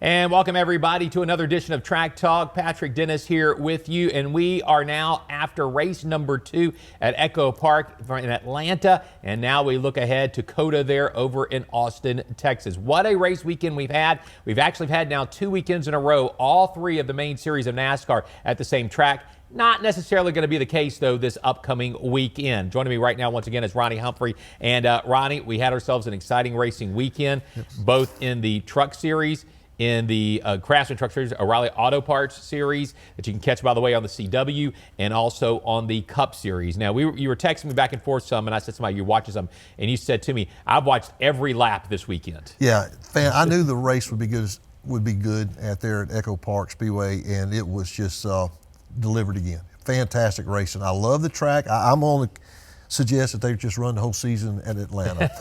And welcome everybody to another edition of Track Talk. Patrick Dennis here with you, and we are now after race number 2 at Echo Park in Atlanta, and now we look ahead to COTA there over in Austin, Texas. What a race weekend we've had. We've actually had now 2 weekends in a row, all 3 of the main series of NASCAR at the same track. Not necessarily going to be the case, though, this upcoming weekend. Joining me right now, once again, is Ronnie Humphrey. And Ronnie, we had ourselves an exciting racing weekend, both in the truck series, in the Craftsman Truck Series, O'Reilly Auto Parts Series that you can catch, by the way, on the CW, and also on the Cup Series. Now, you were texting me back and forth some, and I said to somebody, you're watching some, and you said to me, I've watched every lap this weekend. Yeah, I knew the race would be good there at Echo Park Speedway, and it was just delivered again. Fantastic racing. I love the track. I'm going to suggest that they just run the whole season at Atlanta.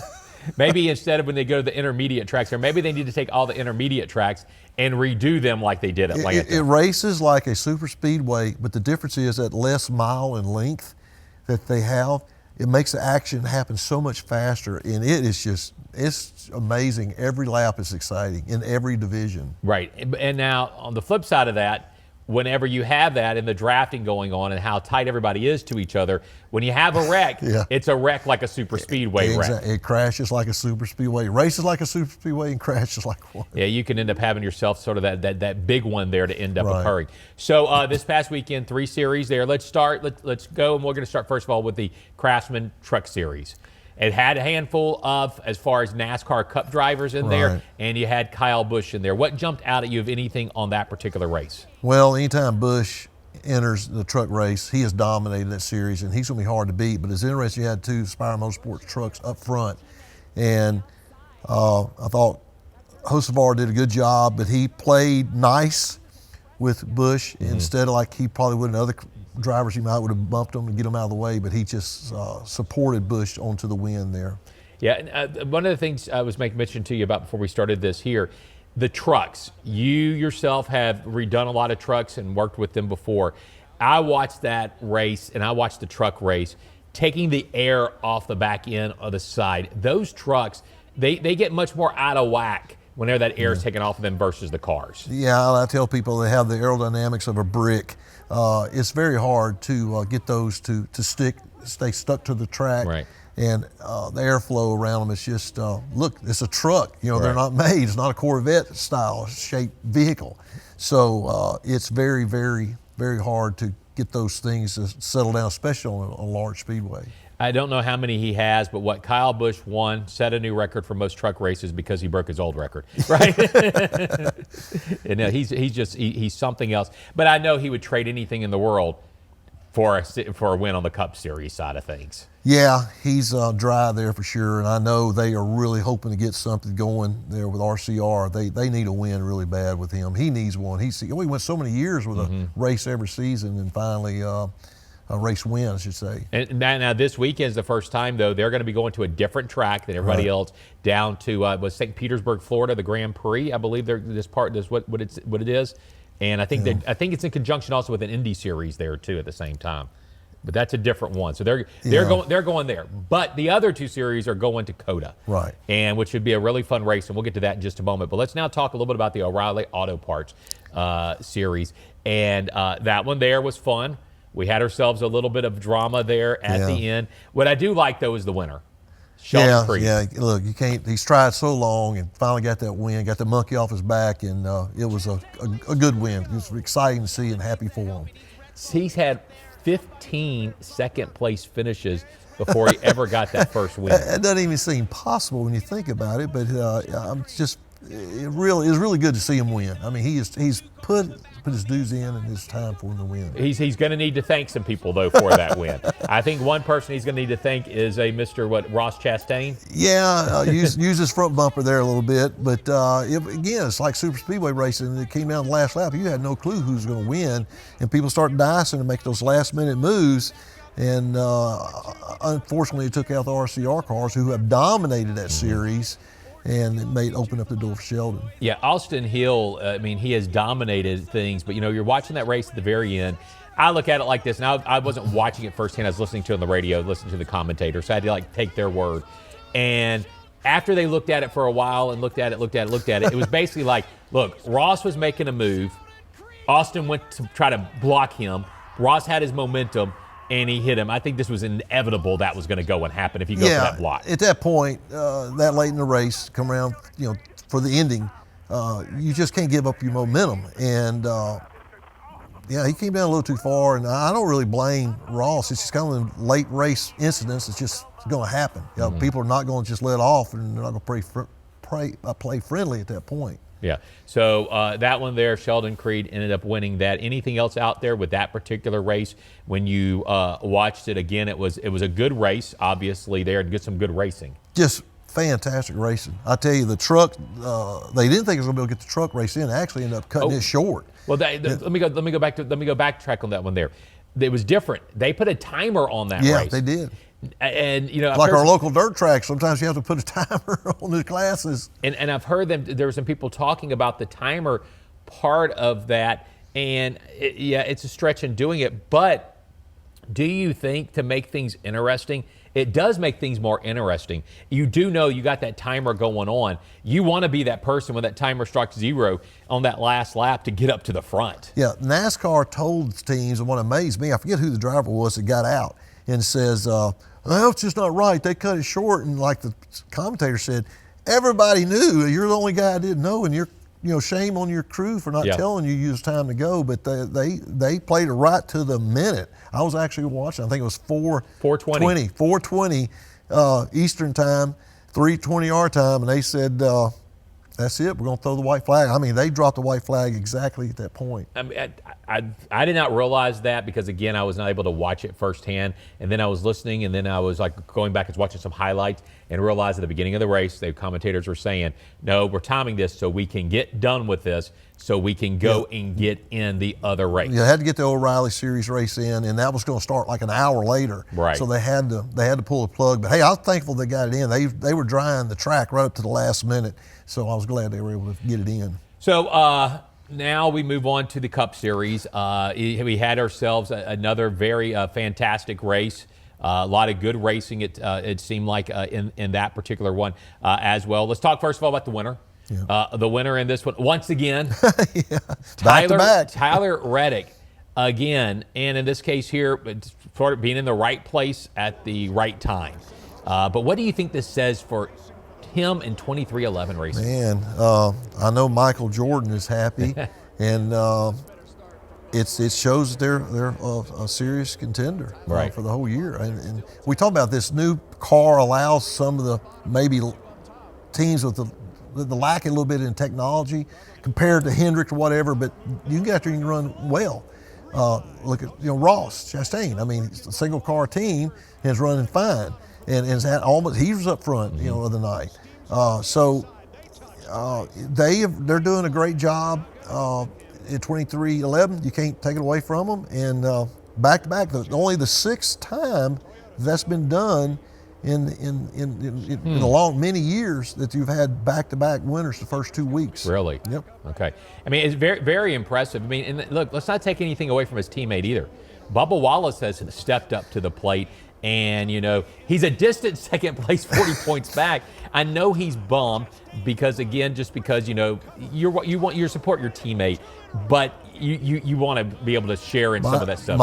Maybe instead of when they go to the intermediate tracks there, maybe they need to take all the intermediate tracks and redo them like they did at Atlanta. It races like a super speedway, but the difference is that less mile in length that they have, it makes the action happen so much faster, and it's amazing. Every lap is exciting in every division. Right, and now on the flip side of that, whenever you have that and the drafting going on and how tight everybody is to each other, when you have a wreck, it's a wreck like a super speedway wreck. It crashes like a super speedway, races like a super speedway, and crashes like one. Yeah, you can end up having yourself sort of that big one there to end up occurring. So this past weekend, 3 series there. Let's start. Let's go, and we're going to start first of all with the Craftsman Truck Series. It had a handful of, as far as NASCAR Cup drivers in there, and you had Kyle Busch in there. What jumped out at you, of anything, on that particular race? Well, anytime Busch enters the truck race, he has dominated that series, and he's going to be hard to beat. But it's interesting, you had 2 Spire Motorsports trucks up front, and I thought Hocevar did a good job, but he played nice with Busch instead of like he probably would in other drivers. He might would have bumped him and get him out of the way, but he just supported Busch onto the win there. Yeah, and one of the things I was making mention to you about before we started this here, the trucks. You yourself have redone a lot of trucks and worked with them before. I watched that race, and I watched the truck race, taking the air off the back end of the side. Those trucks, they get much more out of whack whenever that air is taken off of them versus the cars. Yeah, I tell people they have the aerodynamics of a brick. It's very hard to get those to stay stuck to the track. Right. And the airflow around them is just, look, it's a truck. You know, they're not made. It's not a Corvette style shaped vehicle. So it's very, very, very hard to get those things to settle down, especially on a large speedway. I don't know how many he has, but what Kyle Busch won, set a new record for most truck races because he broke his old record, right? And he's something else. But I know he would trade anything in the world for a win on the Cup Series side of things. Yeah, he's dry there for sure, and I know they are really hoping to get something going there with RCR. They need a win really bad with him. He needs one. He went so many years with a race every season, and finally a race win, I should say. And now this weekend's the first time, though, they're going to be going to a different track than everybody else, down to was St. Petersburg, Florida, the Grand Prix. I believe what it is, and I think it's in conjunction also with an Indy series there too at the same time. But that's a different one. So they're going there. But the other 2 series are going to COTA, and which should be a really fun race, and we'll get to that in just a moment. But let's now talk a little bit about the O'Reilly Auto Parts series, and that one there was fun. We had ourselves a little bit of drama there at the end. What I do like, though, is the winner, Sheldon Creed. Yeah, look, you can't. He's tried so long and finally got that win, got the monkey off his back, and it was a good win. It was exciting to see and happy for him. He's had 15 second-place finishes before he ever got that first win. It doesn't even seem possible when you think about it, but it really is really good to see him win. I mean, he's put his dues in, and it's time for him to win. He's going to need to thank some people, though, for that win. I think one person he's going to need to thank is a Mr. Ross Chastain. Yeah, use his front bumper there a little bit, but again, it's like super speedway racing. It came down the last lap. You had no clue who's going to win, and people start dicing and make those last-minute moves. And unfortunately, it took out the RCR cars, who have dominated that series. And it open up the door for Sheldon. Yeah, Austin Hill, he has dominated things, but, you're watching that race at the very end. I look at it like this, and I wasn't watching it firsthand. I was listening to it on the radio, listening to the commentator, so I had to, take their word. And after they looked at it for a while and looked at it, it was basically like, Look, Ross was making a move. Austin went to try to block him. Ross had his momentum, and he hit him. I think this was inevitable that was going to go and happen if you go for that block. At that point, that late in the race, come around, for the ending, you just can't give up your momentum. And he came down a little too far, and I don't really blame Ross. It's just kind of late race incidents. It's just going to happen. People are not going to just let off, and they're not going to play friendly at that point. Yeah. So that one there, Sheldon Creed ended up winning that. Anything else out there with that particular race when you watched it again? It was a good race, obviously, there, and get some good racing. Just fantastic racing. I tell you, the truck, they didn't think it was going to be able to get the truck race in. They actually ended up cutting it short. Well, let me go backtrack on that one there. It was different. They put a timer on that race. Yeah, they did. And like our local dirt track, sometimes you have to put a timer on the classes. And I've heard there were some people talking about the timer part of that, and it's a stretch in doing it. But do you think, to make things interesting, it does make things more interesting? You do know you got that timer going on. You want to be that person when that timer strikes 0 on that last lap to get up to the front. Yeah, NASCAR told teams, and what amazed me, I forget who the driver was that got out, and says, well, it's just not right. They cut it short. And like the commentator said, everybody knew. You're the only guy I didn't know, and shame on your crew for not telling you it was time to go. But they played it right to the minute. I was actually watching. I think it was 4:20 Eastern time, 3:20 our time, and they said, that's it. We're going to throw the white flag. I mean, they dropped the white flag exactly at that point. I mean, I did not realize that because, again, I was not able to watch it firsthand. And then I was listening, and then I was like going back and watching some highlights and realized at the beginning of the race, the commentators were saying, no, we're timing this so we can get done with this so we can go and get in the other race. Yeah, they had to get the O'Reilly Series race in, and that was going to start like an hour later. Right. So they had to pull the plug. But, hey, I was thankful they got it in. They were drying the track right up to the last minute. So I was glad they were able to get it in. So now we move on to the Cup Series. We had ourselves another very fantastic race. A lot of good racing, it seemed like, in that particular one as well. Let's talk first of all about the winner. Yeah. The winner in this one, once again, back to back. Tyler Reddick again. And in this case here, sort of being in the right place at the right time. But what do you think this says for him in 2311 racing? Man, I know Michael Jordan is happy, and it shows that they're a serious contender for the whole year. And we talk about this new car allows some of the maybe teams with the lacking a little bit in technology compared to Hendrick or whatever, but you can get out there and run well. Look at Ross Chastain. I mean, it's a single car team and is running fine. And has had he was up front, the other night. They're doing a great job in 2311. You can't take it away from them. And back to back, only the 6th time that's been done in the long many years that you've had back to back winners the first 2 weeks. Really? Yep. Okay. I mean, it's very, very impressive. I mean, and look, let's not take anything away from his teammate either. Bubba Wallace has stepped up to the plate. And, he's a distant second place, 40 points back. I know he's bummed because, again, just because, you support your teammate, but you want to be able to share in some of that stuff.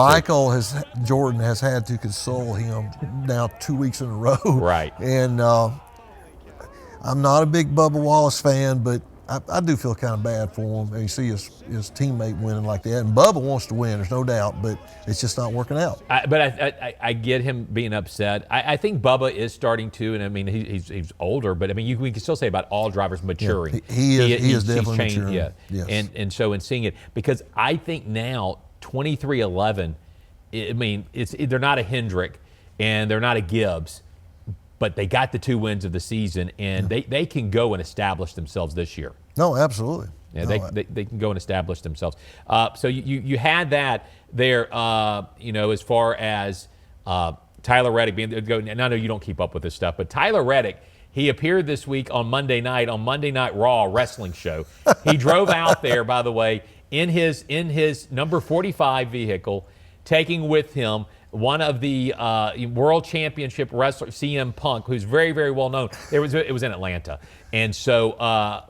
Jordan has had to console him now 2 weeks in a row. Right. And I'm not a big Bubba Wallace fan, but I do feel kind of bad for him. And you see his teammate winning like that. And Bubba wants to win, there's no doubt, but it's just not working out. I get him being upset. I think Bubba is starting to, and I mean, he's older, but I mean, we can still say about all drivers maturing. Yeah, he is definitely maturing. Yeah. Yes. And so in seeing it, because I think now 2311, I mean, they're not a Hendrick and they're not a Gibbs, but they got the 2 wins of the season, and they can go and establish themselves this year. No, absolutely. Yeah, they can go and establish themselves. So you had that there, as far as Tyler Reddick being. And I know you don't keep up with this stuff, but Tyler Reddick, he appeared this week on Monday Night Raw wrestling show. He drove out there, by the way, in his number 45 vehicle, taking with him one of the world championship wrestler, CM Punk, who's very, very well known. It was in Atlanta. And so,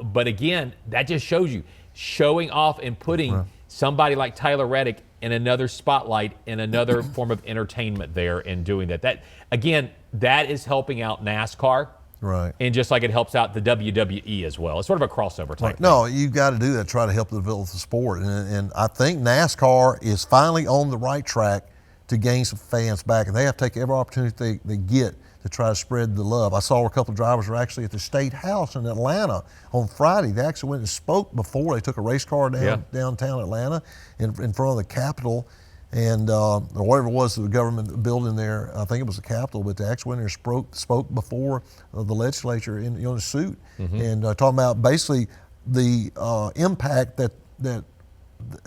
but again, that just shows you, showing off and putting somebody like Tyler Reddick in another spotlight, in another form of entertainment there, and doing that. That, again, that is helping out NASCAR. Right. And just like it helps out the WWE as well. It's sort of a crossover type thing. No, you've got to do that, try to help develop the sport. And I think NASCAR is finally on the right track to gain some fans back. And they have to take every opportunity they get to try to spread the love. I saw a couple of drivers were actually at the State House in Atlanta on Friday. They actually went and spoke before. They took a race car downtown Atlanta in front of the Capitol. And or whatever it was, the government building there, I think it was the Capitol, but they actually went there and spoke before the legislature in a suit, and talking about basically the impact that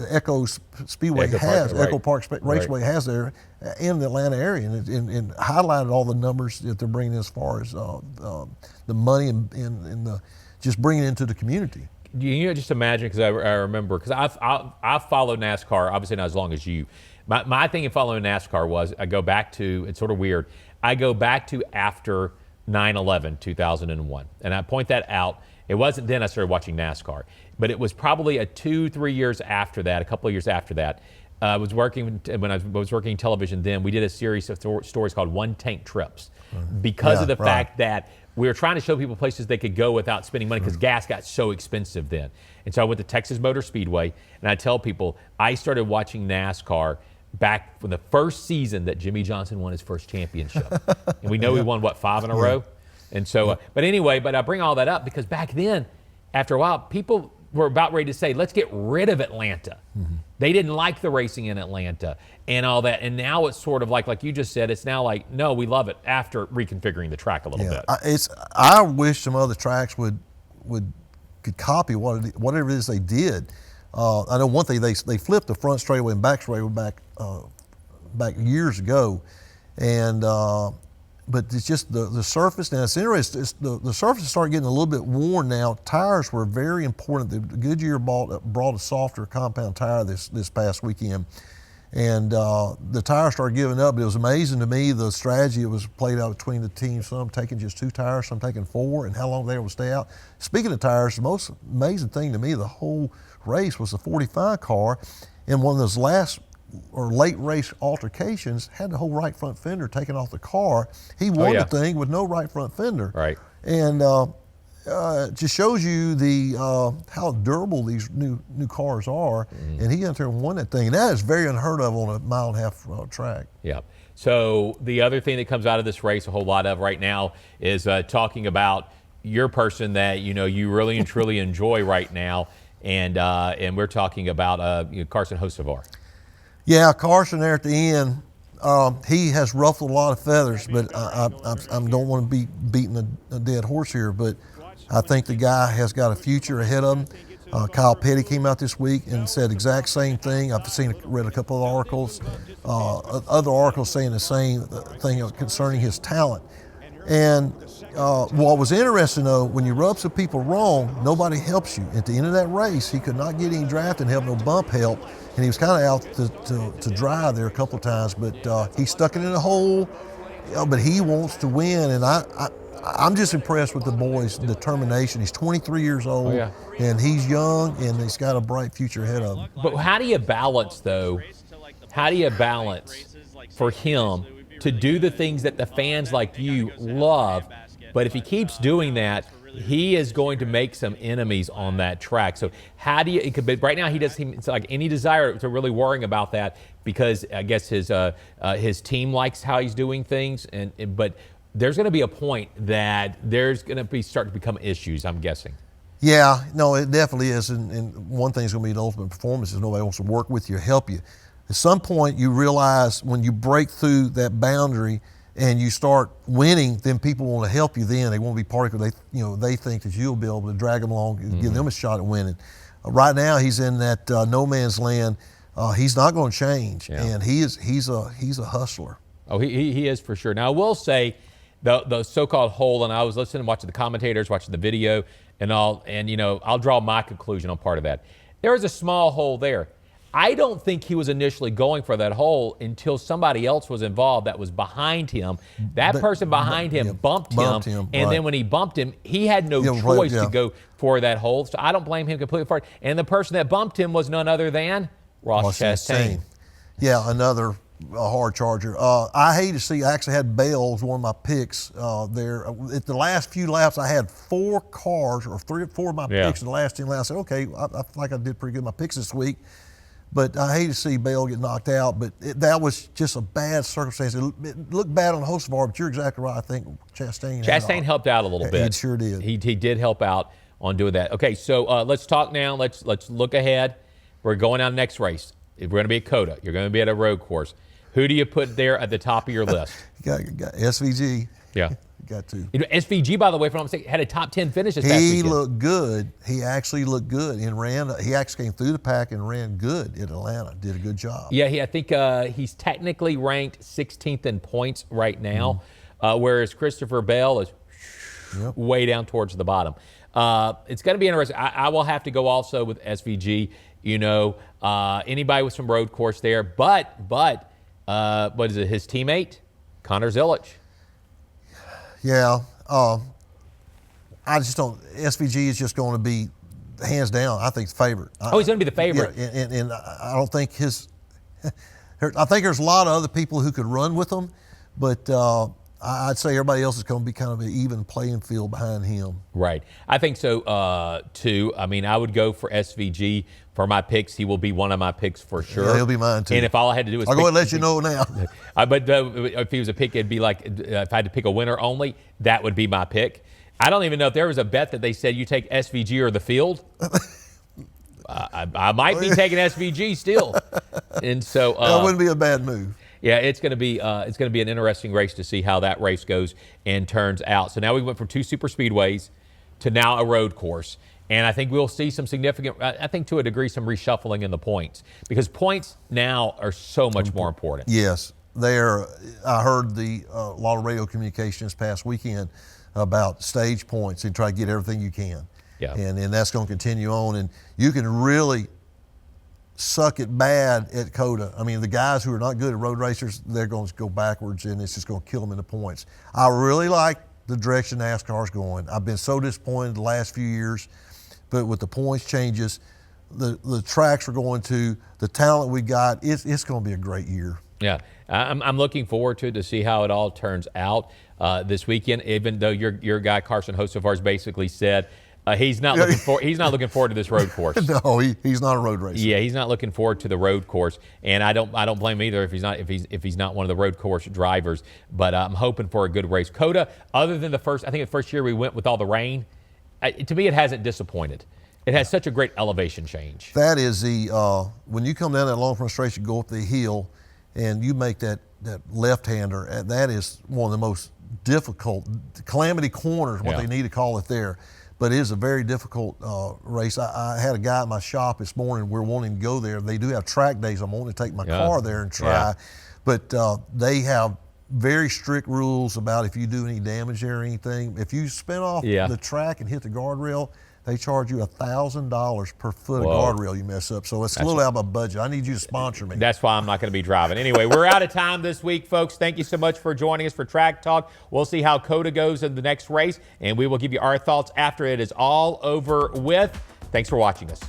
Echo Speedway has, Echo Park Raceway has there in the Atlanta area, and highlighted all the numbers that they're bringing as far as the money and the just bringing it into the community. You know, just imagine, because I remember, because I've followed NASCAR, obviously not as long as you. My thing in following NASCAR was, I go back to, it's sort of weird, I go back to after 9/11, 2001. And I point that out. It wasn't then I started watching NASCAR, but it was probably 2-3 years after that, a couple of years after that. When I was working in television then, we did a series of stories called One Tank Trips, because of the fact that we were trying to show people places they could go without spending money, because gas got so expensive then. And so I went to Texas Motor Speedway, and I tell people, I started watching NASCAR back from the first season that Jimmy Johnson won his first championship. And we know he won, what, 5 in a row? And so, but anyway, I bring all that up because back then, after a while, people were about ready to say, let's get rid of Atlanta. They didn't like the racing in Atlanta and all that. And now it's sort of like you just said, it's now like, no, we love it, after reconfiguring the track a little bit. I wish some other tracks could copy whatever it is they did. I know one thing, they flipped the front straightaway and back straightaway back years ago, and but it's just the surface now. It's interesting. The surface started getting a little bit worn now. Tires were very important. The Goodyear brought a softer compound tire this past weekend, and the tires started giving up. But it was amazing to me the strategy that was played out between the teams. Some taking just 2 tires, some taking 4, and how long they were able to stay out. Speaking of tires, the most amazing thing to me the whole race was the 45 car, and one of those late race altercations had the whole right front fender taken off the car. He won the thing with no right front fender. Right. And it just shows you how durable these new cars are. And he went there and won that thing. And that is very unheard of on a 1.5-mile track. Yeah. So the other thing that comes out of this race, a whole lot of right now, is talking about your person that you really and truly enjoy right now. And we're talking about Carson Hocevar. Yeah, Carson there at the end, he has ruffled a lot of feathers, but I don't want to be beating a dead horse here, but I think the guy has got a future ahead of him. Kyle Petty came out this week and said exact same thing. I've read a couple of articles, other articles saying the same thing concerning his talent. And what was interesting, though, when you rub some people wrong, nobody helps you. At the end of that race, he could not get any draft and have no bump help, and he was kind of out to dry there a couple of times, but he stuck it in a hole, but he wants to win, and I'm just impressed with the boy's determination. He's 23 years old, and he's young, and he's got a bright future ahead of him. But how do you balance, though, for him to do the things that the fans like you love, but if he keeps doing that, he is going to make some enemies on that track. So how do you, right now he doesn't seem like any desire to really worrying about that, because I guess his team likes how he's doing things, but there's going to be a point that there's going to be start to become issues, I'm guessing. Yeah, no, it definitely is, and one thing's going to be the ultimate performance is nobody wants to work with you or help you. At some point, you realize when you break through that boundary and you start winning, then people want to help you. Then they want to be part of it. They think that you'll be able to drag them along and give them a shot at winning. Right now, he's in that no man's land. He's not going to change, and he's a hustler. Oh, he is for sure. Now I will say, the so-called hole, and I was listening, watching the commentators, watching the video, and all, and I'll draw my conclusion on part of that. There was a small hole there. I don't think he was initially going for that hole until somebody else was involved that was behind him. That person behind him bumped him, and then when he bumped him, he had no choice to go for that hole. So I don't blame him completely for it. And the person that bumped him was none other than Ross Chastain. Yeah, another hard charger. I hate to see, I actually had Bell as one of my picks there. At the last few laps, I had 4 cars, or 3 or 4 of my picks in the last 10 laps. I said, okay, I feel like I did pretty good in my picks this week. But I hate to see Bell get knocked out, but that was just a bad circumstance. It looked bad on the host bar, but you're exactly right. I think Chastain helped out a little bit. He sure did. He did help out on doing that. Okay, so let's talk now. Let's look ahead. We're going on next race. We're going to be at COTA. You're going to be at a road course. Who do you put there at the top of your list? got SVG. Yeah. Got to. SVG, by the way, if I'm not mistaken, had a top 10 finish this past weekend. He looked good. He actually looked good and ran. He actually came through the pack and ran good at Atlanta. Did a good job. Yeah, I think he's technically ranked 16th in points right now, whereas Christopher Bell is way down towards the bottom. It's going to be interesting. I will have to go also with SVG. You know, anybody with some road course there, but what is it? His teammate, Connor Zilisch. Yeah, I just don't. SVG is just going to be hands down, I think, the favorite. He's going to be the favorite. Yeah, and I don't think his. I think there's a lot of other people who could run with him, but I'd say everybody else is going to be kind of an even playing field behind him. Right. I think so, too. I mean, I would go for SVG for my picks. He will be one of my picks for sure. Yeah, he'll be mine, too. And if all I had to do was I'll go ahead and let you know now. But if he was a pick, it'd be like if I had to pick a winner only, that would be my pick. I don't even know if there was a bet that they said you take SVG or the field. I might be taking SVG still. And so that wouldn't be a bad move. Yeah, it's going to be an interesting race to see how that race goes and turns out. So now we went from 2 super speedways to now a road course, and I think we'll see some significant. I think to a degree some reshuffling in the points because points now are so much more important. Yes, I heard a lot of radio communication this past weekend about stage points and try to get everything you can. Yeah, and that's going to continue on, and you can really suck it bad at COTA. I mean, the guys who are not good at road racers, they're going to go backwards, and it's just going to kill them in the points. I really like the direction NASCAR's going. I've been so disappointed the last few years, but with the points changes, the tracks we're going to, the talent we got, it's going to be a great year. Yeah, I'm looking forward to see how it all turns out this weekend. Even though your guy Carson Hocevar's basically said. He's not looking forward to this road course. No, he's not a road racer. Yeah, he's not looking forward to the road course, and I don't blame him either if he's not one of the road course drivers. But I'm hoping for a good race. COTA, other than the first year we went with all the rain, to me it hasn't disappointed. It has such a great elevation change. That is when you come down that long frustration, go up the hill, and you make that left-hander. That is one of the most difficult calamity corners. What they need to call it there. But it is a very difficult race. I had a guy at my shop this morning. We're wanting to go there. They do have track days. I'm wanting to take my car there and try. Yeah. But they have very strict rules about if you do any damage there or anything. If you spin off the track and hit the guardrail, they charge you $1,000 per foot of guardrail you mess up. So it's a little out of my budget. I need you to sponsor me. That's why I'm not going to be driving. Anyway, we're out of time this week, folks. Thank you so much for joining us for Track Talk. We'll see how COTA goes in the next race, and we will give you our thoughts after it is all over with. Thanks for watching us.